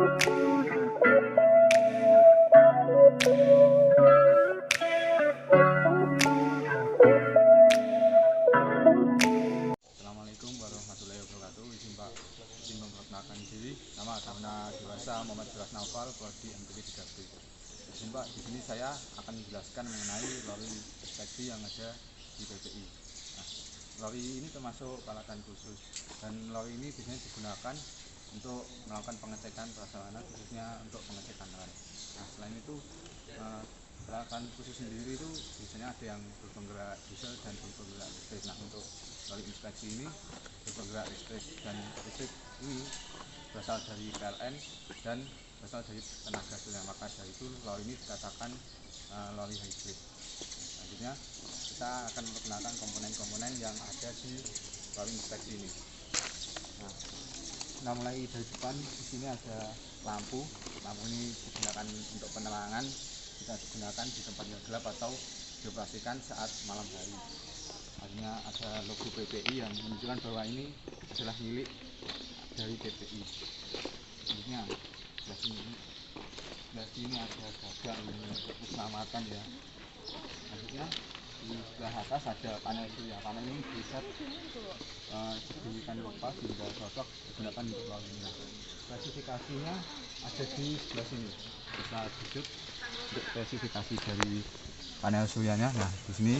Assalamualaikum warahmatullahi wabarakatuh. Izin memperkenalkan diri. Nama Taruna Dewasa Muhammad Jelas Naufal, Prodi MTQ 3B. Izin Pak, di sini saya akan menjelaskan mengenai lori inspeksi yang ada di PPI. Nah, lori ini termasuk peralatan khusus dan lori ini biasanya digunakan untuk melakukan pengecekan prasarana, khususnya untuk pengecekan rem. Nah, selain itu peralatan khusus sendiri itu biasanya ada yang berpenggerak diesel dan berpenggerak listrik. Nah, untuk lori inspeksi ini berpenggerak listrik, dan listrik ini berasal dari PLN dan berasal dari tenaga surya. Maka dari itu lori ini dikatakan lori hybrid. Selanjutnya kita akan memperkenalkan komponen-komponen yang ada di lori inspeksi ini. Nah, mulai dari depan, di sini ada lampu. Lampu ini digunakan untuk penerangan, bisa digunakan di tempat yang gelap atau dioperasikan saat malam hari. Artinya ada logo PPI yang menunjukkan bahwa ini adalah milik dari PPI. Selanjutnya sebelah sini ada gagang untuk keselamatan ya. Selanjutnya di sebelah atas ada panel surya. Panel ini bisa diberikan lokal sehingga cocok digunakan untuk lori ini. Spesifikasinya ada di sebelah sini. Bisa duduk untuk spesifikasi dari panel suryanya. Nah, di sini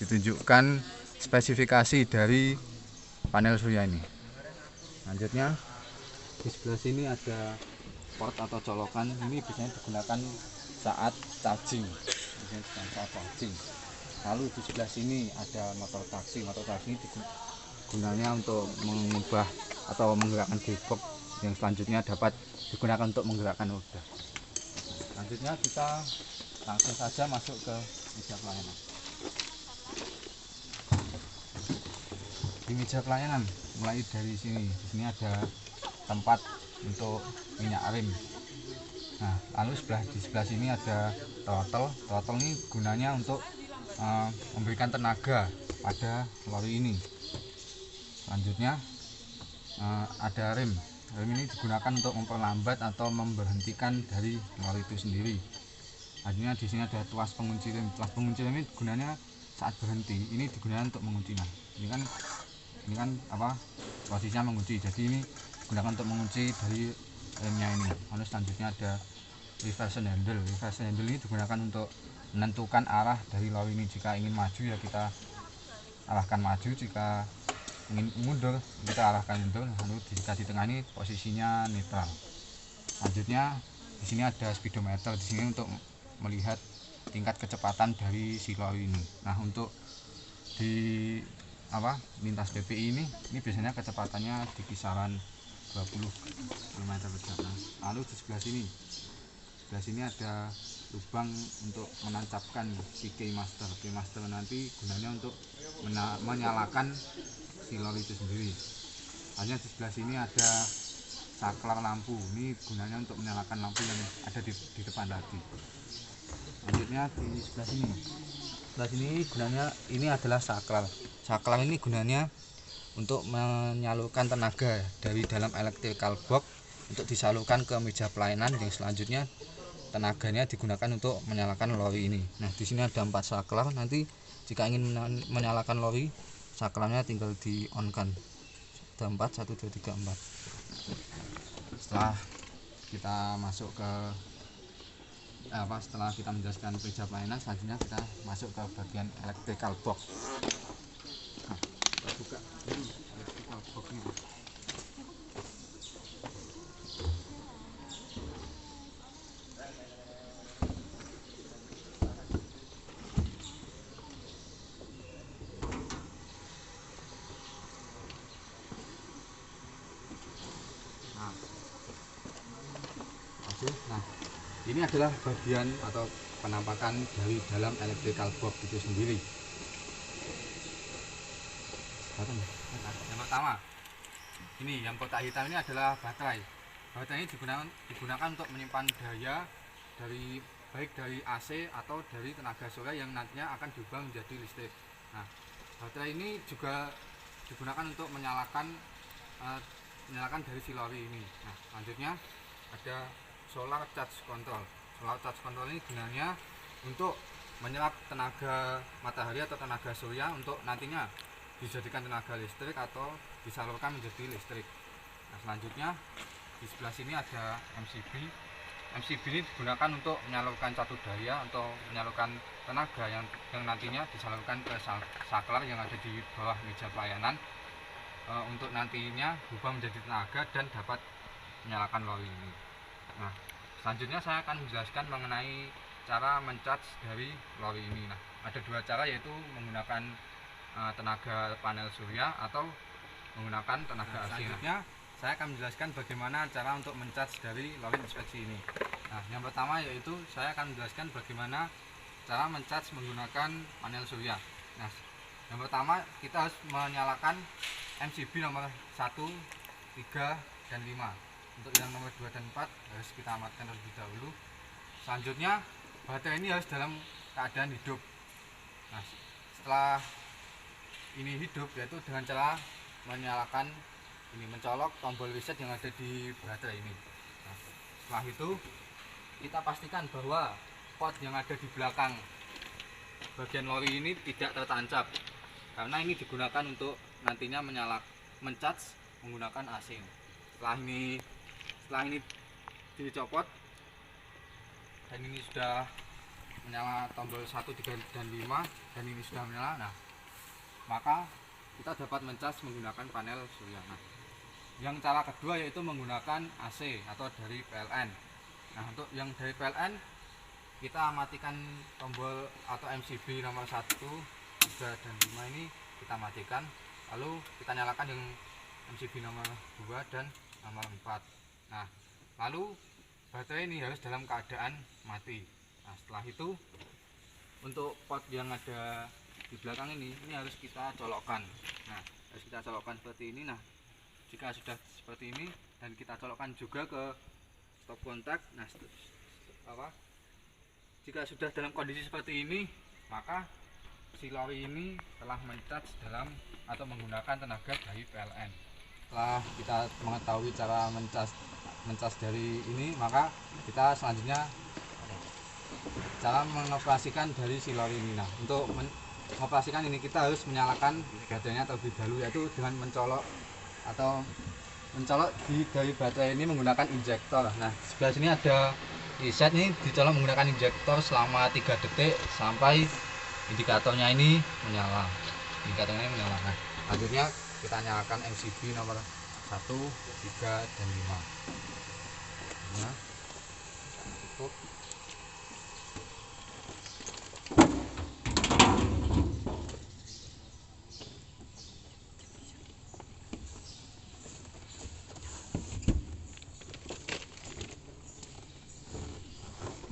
ditunjukkan spesifikasi dari panel surya ini. Selanjutnya di sebelah sini ada port atau colokan. Ini biasanya digunakan saat charging. Lalu di sebelah sini ada motor taksi. Motor taksi ini gunanya untuk mengubah atau menggerakkan gearbox yang selanjutnya dapat digunakan untuk menggerakkan roda. Selanjutnya kita langsung saja masuk ke meja pelayanan. Di meja pelayanan mulai dari sini, di sini ada tempat untuk minyak rem. Nah, lalu di sebelah sini ada throttle. Throttle ini gunanya untuk memberikan tenaga pada lori ini. Selanjutnya ada rem. Rem ini digunakan untuk memperlambat atau memberhentikan dari lori itu sendiri. Artinya di sini ada tuas pengunci rem. Tuas pengunci rem ini gunanya saat berhenti. Ini digunakan untuk mengunci. Nah, ini kan posisinya mengunci. Jadi ini digunakan untuk mengunci dari remnya ini. Lalu selanjutnya ada reverse handle. Reverse handle ini digunakan untuk menentukan arah dari lori ini. Jika ingin maju ya kita arahkan maju, jika ingin mundur kita arahkan mundur. Lalu jika di tengah ini posisinya netral. Selanjutnya di sini ada speedometer. Di sini untuk melihat tingkat kecepatan dari si lori ini. Nah, untuk di lintas PPI ini biasanya kecepatannya di kisaran 20 km/jam. Lalu di sebelah sini ada lubang untuk menancapkan si keymaster. Keymaster nanti gunanya untuk menyalakan si lori itu sendiri. Hanya di sebelah sini ada saklar lampu. Ini gunanya untuk menyalakan lampu yang ada di depan tadi. Selanjutnya di sebelah sini gunanya ini adalah saklar. Saklar ini gunanya untuk menyalurkan tenaga dari dalam electrical box untuk disalurkan ke meja pelayanan yang selanjutnya tenaganya digunakan untuk menyalakan lori ini. Nah, di sini ada 4 saklar. Nanti jika ingin menyalakan lori, saklarnya tinggal di on kan. Ada 4, 1, 2, 3, 4. Setelah kita masuk ke setelah kita menjelaskan meja pelayanan, selanjutnya kita masuk ke bagian electrical box. Nah, kita buka ini electrical box ini. Nah, ini adalah bagian atau penampakan dari dalam electrical box itu sendiri. Yang pertama, ini yang kotak hitam ini adalah baterai. Baterai ini digunakan untuk menyimpan daya baik dari AC atau dari tenaga surya yang nantinya akan diubah menjadi listrik. Nah, baterai ini juga digunakan untuk menyalakan dari si lori ini. Nah, selanjutnya ada solar charge control. Solar charge control ini gunanya untuk menyerap tenaga matahari atau tenaga surya untuk nantinya dijadikan tenaga listrik atau disalurkan menjadi listrik. Nah, selanjutnya di sebelah sini ada MCB. MCB ini digunakan untuk menyalurkan satu daya atau menyalurkan tenaga yang nantinya disalurkan ke saklar yang ada di bawah meja pelayanan untuk nantinya berubah menjadi tenaga dan dapat menyalakan lori ini. Nah, selanjutnya saya akan menjelaskan mengenai cara mencharge dari lori ini. Nah, ada dua cara, yaitu menggunakan tenaga panel surya atau menggunakan tenaga AC. Selanjutnya saya akan menjelaskan bagaimana cara untuk mencharge dari lori inspeksi ini. Nah, yang pertama yaitu saya akan menjelaskan bagaimana cara mencharge menggunakan panel surya. Nah, yang pertama kita harus menyalakan MCB nomor 1, 3, dan 5. Untuk yang nomor 2 dan 4 harus kita amatkan terlebih dahulu. Selanjutnya baterai ini harus dalam keadaan hidup. Nah, setelah ini hidup, yaitu dengan cara menyalakan ini, mencolok tombol reset yang ada di baterai ini. Nah, setelah itu kita pastikan bahwa pot yang ada di belakang bagian lori ini tidak tertancap, karena ini digunakan untuk nantinya mencharge menggunakan AC. Setelah ini dicopot dan ini sudah menyala tombol 1, 3, dan 5, dan ini sudah menyala. Nah, maka kita dapat mencas menggunakan panel surya. Nah, yang cara kedua yaitu menggunakan AC atau dari PLN. Nah, untuk yang dari PLN kita matikan tombol atau MCB nomor 1, 3, dan 5 ini kita matikan, lalu kita nyalakan yang MCB nomor 2 dan nomor 4. Nah, lalu baterai ini harus dalam keadaan mati. Nah, setelah itu untuk pot yang ada di belakang ini harus kita colokkan. Nah, harus kita colokkan seperti ini. Nah, jika sudah seperti ini dan kita colokkan juga ke stop kontak. Nah, jika sudah dalam kondisi seperti ini, maka si lori ini telah mencharge dalam atau menggunakan tenaga dari PLN. Setelah kita mengetahui cara mencas dari ini, maka kita selanjutnya cara mengoperasikan dari si lori ini. Nah, untuk mengoperasikan ini kita harus menyalakan baterainya terlebih dahulu, yaitu dengan mencolok dari baterai ini menggunakan injektor. Nah, sebelah sini ada reset, ini dicolok menggunakan injektor selama 3 detik sampai indikatornya ini menyala. Nah, selanjutnya kita nyalakan MCB nomor 1, 3, dan 5. Nah, cukup.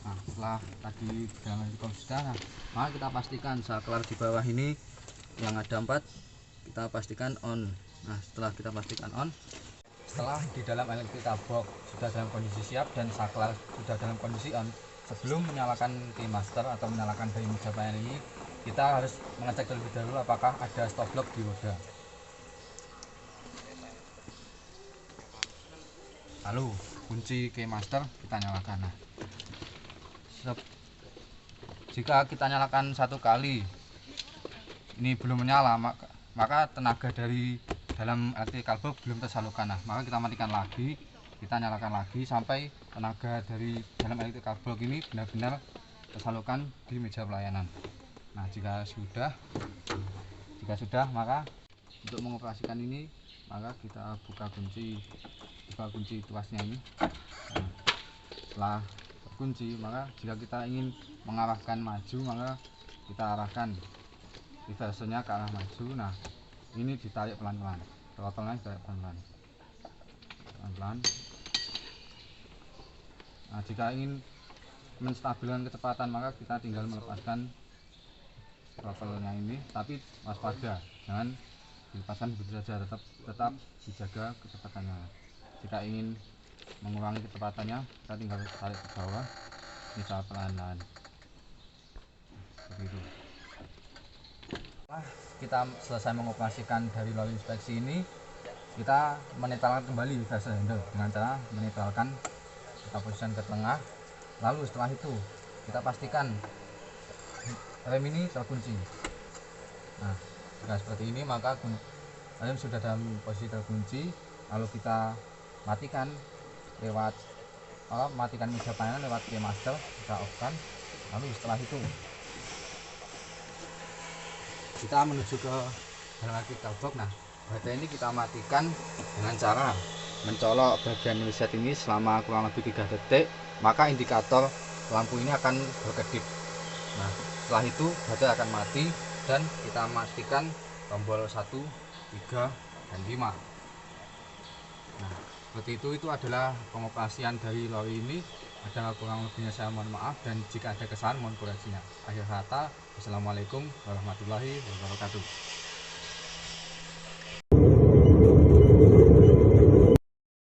Nah, setelah tadi jangan sudah, nah, maka kita pastikan saklar di bawah ini yang ada 4 kita pastikan on. Nah, setelah kita pastikan on, setelah di dalam electrical box sudah dalam kondisi siap dan saklar sudah dalam kondisi on, sebelum menyalakan key master atau menyalakan dari meja pelayanan ini, kita harus mengecek terlebih dahulu apakah ada stop block di roda. Lalu kunci key master kita nyalakan. Nah, jika kita nyalakan 1 kali ini belum menyala, maka tenaga dari dalam electrical box belum tersalurkan. Nah, maka kita matikan lagi, kita nyalakan lagi sampai tenaga dari dalam electrical box ini benar-benar tersalurkan di meja pelayanan. Nah, jika sudah, maka untuk mengoperasikan ini, maka kita buka kunci tuasnya ini. Nah, setelah terkunci, maka jika kita ingin mengarahkan maju, maka kita arahkan reversernya ke arah maju. Nah, ini ditarik pelan-pelan, throttle-nya ditarik pelan-pelan. Nah, jika ingin menstabilkan kecepatan, maka kita tinggal melepaskan throttle-nya ini, tapi waspada, jangan dilepaskan begitu saja, tetap dijaga kecepatannya. Jika ingin mengurangi kecepatannya, kita tinggal tarik ke bawah, misal pelan-pelan begitu. Kita selesai mengoperasikan dari lori inspeksi ini, kita menetralkan kembali reverser handle dengan cara menetralkan kita posisikan ke tengah. Lalu setelah itu kita pastikan rem ini terkunci. Nah, jika seperti ini maka rem sudah dalam posisi terkunci. Lalu kita matikan lewat matikan meja panel lewat key master, kita off kan. Lalu setelah itu kita menuju ke dalam electrical box. Nah, baterai ini kita matikan dengan cara mencolok bagian reset ini selama kurang lebih 3 detik, maka indikator lampu ini akan berkedip. Nah, setelah itu baterai akan mati dan kita matikan tombol 1, 3, dan 5. Nah, seperti itu adalah pengoperasian dari lori ini. Ada kurang lebihnya saya mohon maaf, dan jika ada kesalahan mohon koreksinya. Akhir kata, wassalamualaikum warahmatullahi wabarakatuh.